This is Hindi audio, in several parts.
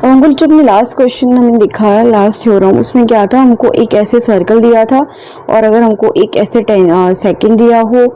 और हमको जब हमने लास्ट क्वेश्चन हमने देखा है, लास्ट थ्योरम, उसमें क्या था, हमको एक ऐसे सर्कल दिया था और अगर हमको एक ऐसे सेकंड दिया हो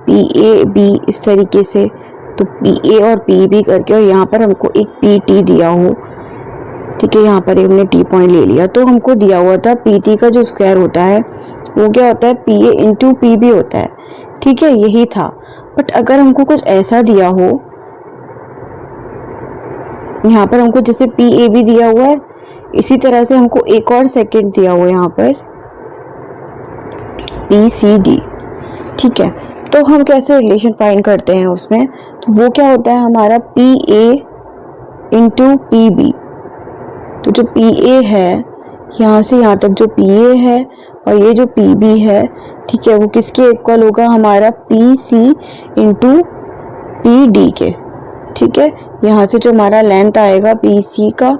पी ए बी इस तरीके से, तो पी ए और पी बी करके, और यहाँ पर हमको एक पी टी दिया हो, ठीक है, यहाँ पर हमने टी पॉइंट ले लिया, तो हमको दिया हुआ था पी टी का जो स्क्वायर होता है वो क्या होता है, P A into P B होता है, ठीक है, यही था। बट अगर हमको कुछ ऐसा दिया हो, यहाँ पर हमको जैसे पी ए बी दिया हुआ है, इसी तरह से हमको एक और सेकंड दिया हुआ है यहाँ पर पी सी डी, ठीक है, तो हम कैसे रिलेशन फाइंड करते हैं उसमें, तो वो क्या होता है हमारा P A into P B. तो जो पी ए है यहाँ से यहाँ तक जो पी ए है और ये जो पी बी है, ठीक है, वो किसके इक्वल होगा, हमारा P C into P D के, ठीक है, यहाँ से जो हमारा लेंथ आएगा पी सी का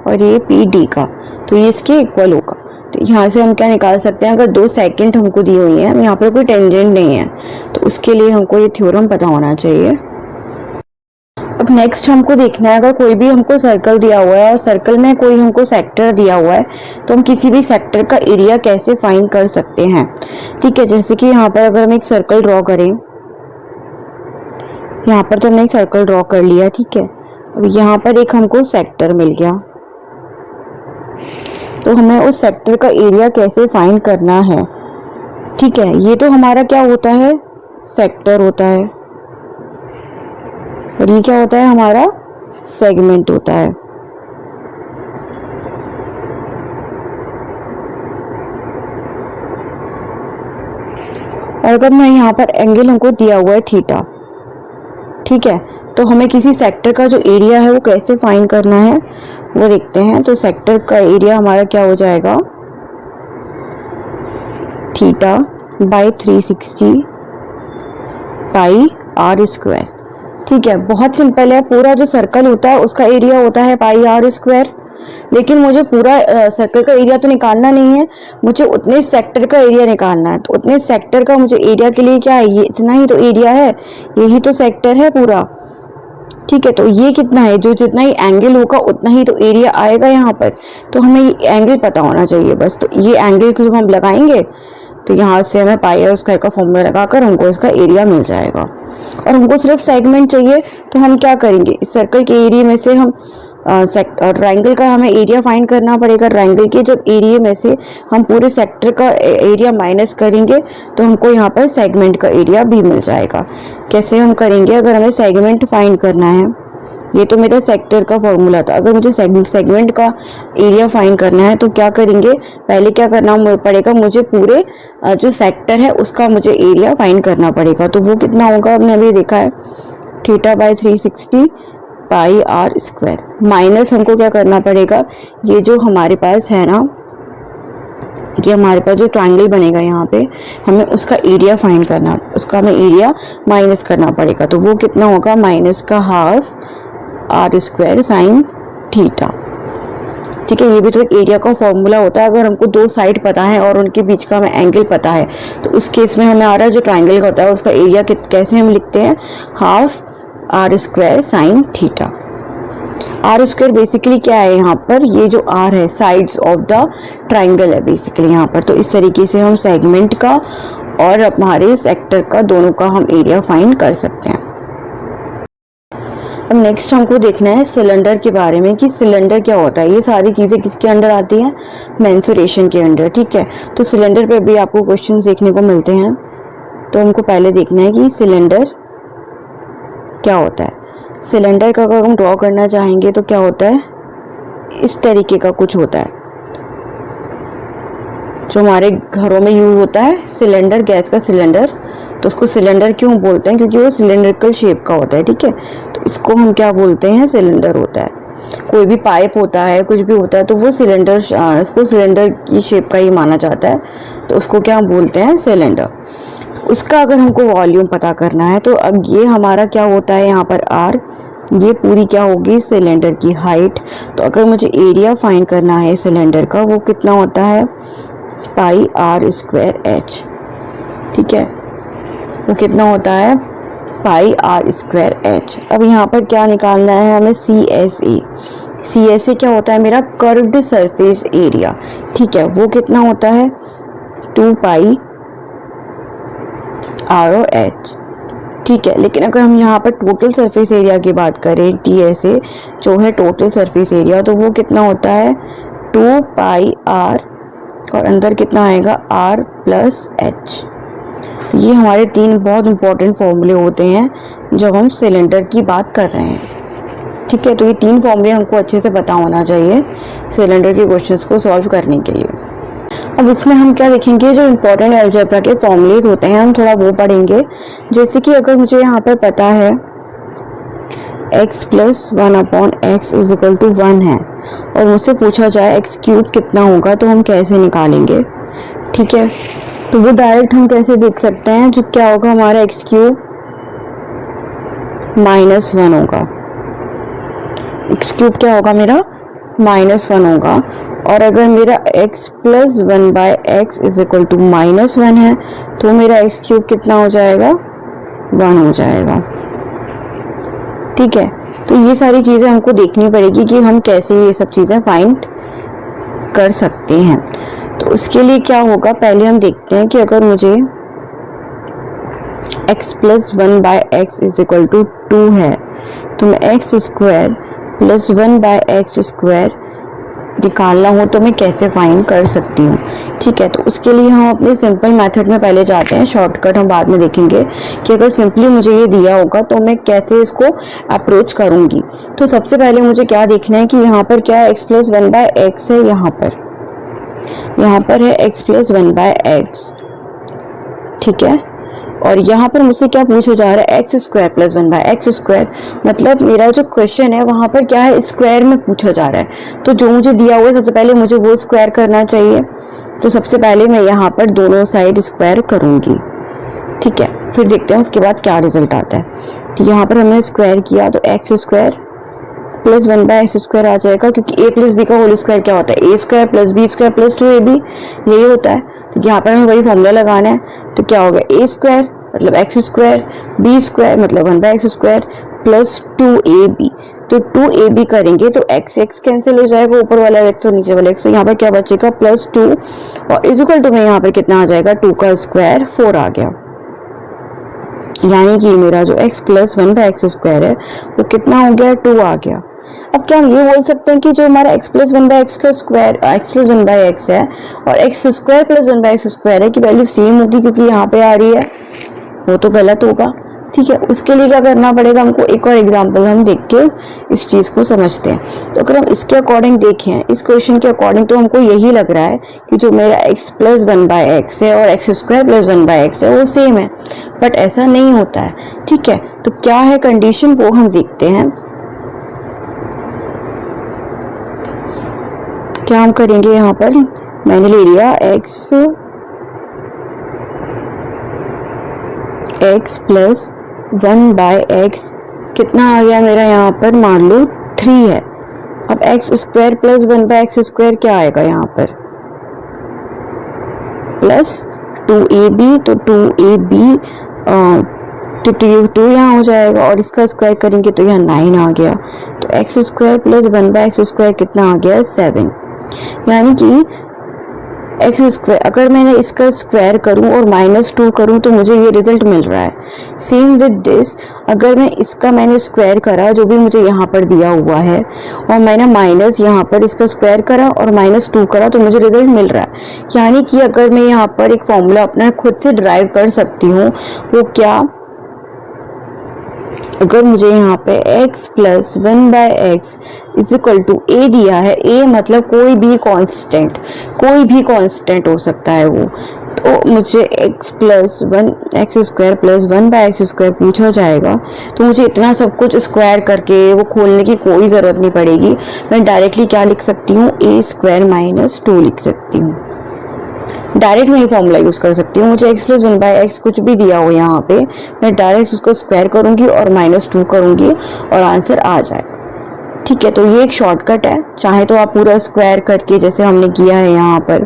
और ये पी डी का, तो ये इसके इक्वल होगा। तो यहाँ से हम क्या निकाल सकते हैं, अगर 2 सेकंड हमको दी हुई है, यहाँ पर कोई टेंजेंट नहीं है, तो उसके लिए हमको ये थ्योरम पता होना चाहिए। अब नेक्स्ट हमको देखना है, अगर कोई भी हमको सर्कल दिया हुआ है और सर्कल में कोई हमको सेक्टर दिया हुआ है, तो हम किसी भी सेक्टर का एरिया कैसे फाइंड कर सकते हैं, ठीक है। जैसे कि यहाँ पर अगर हम एक सर्कल ड्रॉ करें, यहाँ पर तो हमने एक सर्कल ड्रॉ कर लिया, ठीक है, अब यहाँ पर एक हमको सेक्टर मिल गया, तो हमें उस सेक्टर का एरिया कैसे फाइंड करना है, ठीक है। ये तो हमारा क्या होता है, सेक्टर होता है, और ये क्या होता है, हमारा सेगमेंट होता है। और अगर मैं यहाँ पर एंगल हमको दिया हुआ है थीटा, ठीक है, तो हमें किसी सेक्टर का जो एरिया है वो कैसे फाइंड करना है वो देखते हैं। तो सेक्टर का एरिया हमारा क्या हो जाएगा, theta by 360 pi r square, ठीक है, बहुत सिंपल है। पूरा जो सर्कल होता है उसका एरिया होता है पाई आर स्क्वायर, लेकिन मुझे पूरा सर्कल का एरिया तो निकालना नहीं है, मुझे उतने सेक्टर का एरिया निकालना है। तो उतने सेक्टर का मुझे एरिया के लिए क्या है, ये इतना ही तो एरिया है, यही तो सेक्टर है पूरा, ठीक है। तो ये कितना है, जो जितना ही एंगल होगा उतना ही तो एरिया आएगा यहाँ पर, तो हमें ये एंगल पता होना चाहिए बस। तो ये एंगल को जब हम लगाएंगे तो यहाँ से हमें पाई आर स्क्वायर का फॉर्मूला लगाकर हमको इसका एरिया मिल जाएगा। और हमको सिर्फ सेगमेंट चाहिए, तो हम क्या करेंगे, इस सर्कल के एरिया में से हम ट्रायंगल का हमें एरिया फाइंड करना पड़ेगा। ट्रायंगल के जब एरिया में से हम पूरे सेक्टर का एरिया माइनस करेंगे तो हमको यहाँ पर सेगमेंट का एरिया भी मिल जाएगा। कैसे हम करेंगे, अगर हमें सेगमेंट फाइंड करना है, ये तो मेरा सेक्टर का फॉर्मूला था, अगर मुझे सेगमेंट का एरिया फाइंड करना है तो क्या करेंगे, पहले क्या करना पड़ेगा, मुझे पूरे जो सेक्टर है उसका मुझे एरिया फाइंड करना पड़ेगा। तो वो कितना होगा, हमने अभी देखा है theta by 360 pi r square, minus हमको क्या करना पड़ेगा, ये जो हमारे पास है ना, ये हमारे पास जो ट्रायंगल बनेगा यहाँ पे, हमें उसका एरिया फाइंड करना, उसका हमें एरिया माइनस करना पड़ेगा। तो वो कितना होगा, माइनस का half r square sine theta, ठीक है। ये भी तो एक एरिया का फॉर्मूला होता है। अगर हमको 2 साइड पता है और उनके बीच का हमें एंगल पता है, तो उस केस में हमें आ रहा है जो ट्रायंगल का होता है उसका एरिया कैसे हम लिखते हैं, half r square sine theta. R square basically क्या है, यहाँ पर ये जो आर है साइड्स ऑफ द ट्रायंगल है बेसिकली यहाँ पर। तो इस तरीके से हम सेगमेंट का और हमारे सेक्टर का दोनों का हम एरिया फाइंड कर सकते हैं। अब नेक्स्ट हमको देखना है सिलेंडर के बारे में कि सिलेंडर क्या होता है। ये सारी चीज़ें किसके अंडर आती हैं, मेंसुरेशन के अंडर, ठीक है। तो सिलेंडर पे भी आपको क्वेश्चंस देखने को मिलते हैं। तो हमको पहले देखना है कि सिलेंडर क्या होता है। सिलेंडर का अगर हम ड्रॉ करना चाहेंगे तो क्या होता है, इस तरीके का कुछ होता है जो हमारे घरों में यूज होता है, सिलेंडर, गैस का सिलेंडर। तो उसको सिलेंडर क्यों बोलते हैं, क्योंकि वो सिलेंड्रिकल शेप का होता है, ठीक है। तो इसको हम क्या बोलते हैं, सिलेंडर होता है। कोई भी पाइप होता है, कुछ भी होता है, तो वो सिलेंडर, इसको सिलेंडर की शेप का ही माना जाता है, तो उसको क्या बोलते हैं, सिलेंडर। उसका अगर हमको वॉल्यूम पता करना है तो अब ये हमारा क्या होता है, यहाँ पर आर, ये पूरी क्या होगी, सिलेंडर की हाइट। तो अगर मुझे एरिया फाइंड करना है सिलेंडर का, वो कितना होता है, पाई आर स्क्वायर एच, ठीक है। वो कितना होता है, पाई आर स्क्वायर एच। अब यहाँ पर क्या निकालना है हमें, सी एस ए। CSA क्या होता है मेरा, कर्व्ड सरफेस एरिया, ठीक है, वो कितना होता है 2 पाई ROH, ठीक है। लेकिन अगर हम यहाँ पर टोटल सरफेस एरिया की बात करें, TSA जो है टोटल सरफेस एरिया, तो वो कितना होता है 2 पाई R और अंदर कितना आएगा R प्लस H। ये हमारे 3 बहुत इंपॉर्टेंट फॉर्मूले होते हैं जब हम सिलेंडर की बात कर रहे हैं, ठीक है। तो ये 3 फॉर्मूले हमको अच्छे से पता होना चाहिए सिलेंडर के क्वेश्चंस को सॉल्व करने के लिए। अब इसमें हम क्या देखेंगे, जो इम्पोर्टेंट अलजेब्रा के फॉर्मूलेज होते हैं हम थोड़ा वो पढ़ेंगे। जैसे कि अगर मुझे यहाँ पर पता है x plus 1/x is equal to 1 है और मुझसे पूछा जाए x क्यूब कितना होगा, तो हम कैसे निकालेंगे, ठीक है। तो वो डायरेक्ट हम कैसे देख सकते हैं, जो क्या होगा हमारा x क्यूब -1 होगा, x क्यूब क्या होगा मेरा -1 होगा। और अगर मेरा x plus 1/x is equal to -1 है तो मेरा x क्यूब कितना हो जाएगा 1 हो जाएगा, ठीक है। तो ये सारी चीज़ें हमको देखनी पड़ेगी कि हम कैसे ये सब चीज़ें फाइंड कर सकते हैं। तो उसके लिए क्या होगा, पहले हम देखते हैं कि अगर मुझे x plus 1/x is equal to 2 है तो मैं x square plus 1/x square निकालना हो तो मैं कैसे फाइंड कर सकती हूँ, ठीक है। तो उसके लिए हम अपने सिंपल मेथड में पहले जाते हैं, शॉर्टकट हम बाद में देखेंगे कि अगर सिंपली मुझे ये दिया होगा तो मैं कैसे इसको अप्रोच करूँगी। तो सबसे पहले मुझे क्या देखना है कि यहाँ पर क्या है, x प्लस 1/x है, यहाँ पर है x प्लस 1/x, ठीक है। और यहाँ पर मुझसे क्या पूछा जा रहा है, x square plus 1/x square, मतलब मेरा जो क्वेश्चन है वहाँ पर क्या है, स्क्वायर में पूछा जा रहा है। तो जो मुझे दिया हुआ है सबसे पहले मुझे वो स्क्वायर करना चाहिए। तो सबसे पहले मैं यहाँ पर दोनों साइड स्क्वायर करूँगी, ठीक है। फिर देखते हैं उसके बाद क्या रिजल्ट आता है। तो यहाँ पर हमने स्क्वायर किया तो x square plus 1/x square आ जाएगा, क्योंकि a प्लस बी का होल स्क्वायर क्या होता है, a square plus B square plus 2ab, यही होता है। तो यहाँ पर हमें वही फॉर्मूला लगाना है। तो क्या होगा, a स्क्वायर मतलब x स्क्वायर, b स्क्वायर मतलब 1/x स्क्वायर प्लस 2ab। तो 2ab करेंगे तो x कैंसिल हो जाएगा, ऊपर वाला x और नीचे वाला x, तो यहाँ पर क्या बचेगा +2 और इज इक्वल टू में यहाँ पर कितना आ जाएगा 2 का स्क्वायर 4 आ गया। यानी कि मेरा जो x प्लस 1/x स्क्वायर है वो कितना हो गया 2 आ गया। अब क्या हम ये बोल सकते हैं कि जो हमारा x प्लस 1/x का स्क्वायर x प्लस 1/x है और x square plus 1/x square है कि वैल्यू सेम होगी क्योंकि यहाँ पे आ रही है, वो तो गलत होगा, ठीक है। उसके लिए क्या करना पड़ेगा हमको, एक और एग्जांपल हम देख के इस चीज़ को समझते हैं। तो अगर हम इसके अकॉर्डिंग देखें, इस क्वेश्चन के अकॉर्डिंग, तो हमको यही लग रहा है कि जो मेरा x प्लस 1/x है और x स्क्वायर प्लस 1/x है वो सेम है, बट ऐसा नहीं होता है, ठीक है। तो क्या है कंडीशन वो हम देखते हैं। क्या हम करेंगे, यहाँ पर मैंने ले लिया x प्लस 1/x, कितना आ गया मेरा यहाँ पर, मान लो 3 है। अब x square plus 1/x square क्या आएगा यहाँ पर, प्लस 2ab, तो 2ab तो 2 यहाँ हो जाएगा और इसका स्क्वायर करेंगे तो यहाँ 9 आ गया। तो x square plus 1/x square कितना आ गया 7। यानी कि एक्स स्क्वायर अगर मैंने इसका स्क्वायर करूं और -2 करूं तो मुझे ये रिजल्ट मिल रहा है। सेम विद दिस, अगर मैंने स्क्वायर करा जो भी मुझे यहाँ पर दिया हुआ है और मैंने माइनस यहाँ पर इसका स्क्वायर करा और -2 करा तो मुझे रिजल्ट मिल रहा है। यानी कि अगर मैं यहाँ पर एक फॉर्मूला अपना खुद से ड्राइव कर सकती हूँ, वो क्या, अगर मुझे यहाँ पे x plus 1/x is equal to a दिया है, a मतलब कोई भी कांस्टेंट हो सकता है वो, तो मुझे x square plus 1/x square पूछा जाएगा तो मुझे इतना सब कुछ स्क्वायर करके वो खोलने की कोई ज़रूरत नहीं पड़ेगी। मैं डायरेक्टली क्या लिख सकती हूँ, a स्क्वायर माइनस 2 लिख सकती हूँ। डायरेक्ट मैं ये फॉर्मूला यूज़ कर सकती हूँ। मुझे x प्लस 1/x कुछ भी दिया हो यहाँ पे, मैं डायरेक्ट उसको स्क्वायर करूँगी और -2 करूँगी और आंसर आ जाएगा। ठीक है, तो ये एक शॉर्टकट है। चाहे तो आप पूरा स्क्वायर करके, जैसे हमने किया है यहाँ पर,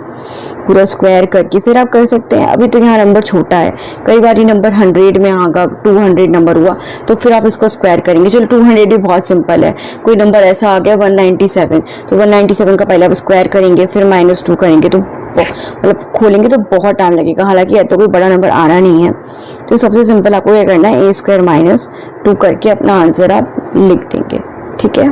पूरा स्क्वायर करके फिर आप कर सकते हैं। अभी तो यहाँ नंबर छोटा है, कई बार ये नंबर 100 में आगा 200 नंबर हुआ तो फिर आप इसको स्क्वायर करेंगे। चलो 200 भी बहुत सिंपल है। कोई नंबर ऐसा आ गया 197, तो 197 का पहले आप स्क्वायर करेंगे, फिर -2 करेंगे, तो मतलब खोलेंगे तो बहुत टाइम लगेगा। हालांकि या तो कोई बड़ा नंबर आना नहीं है, तो सबसे सिंपल आपको क्या करना है, a² - 2 करके अपना आंसर आप लिख देंगे। ठीक है,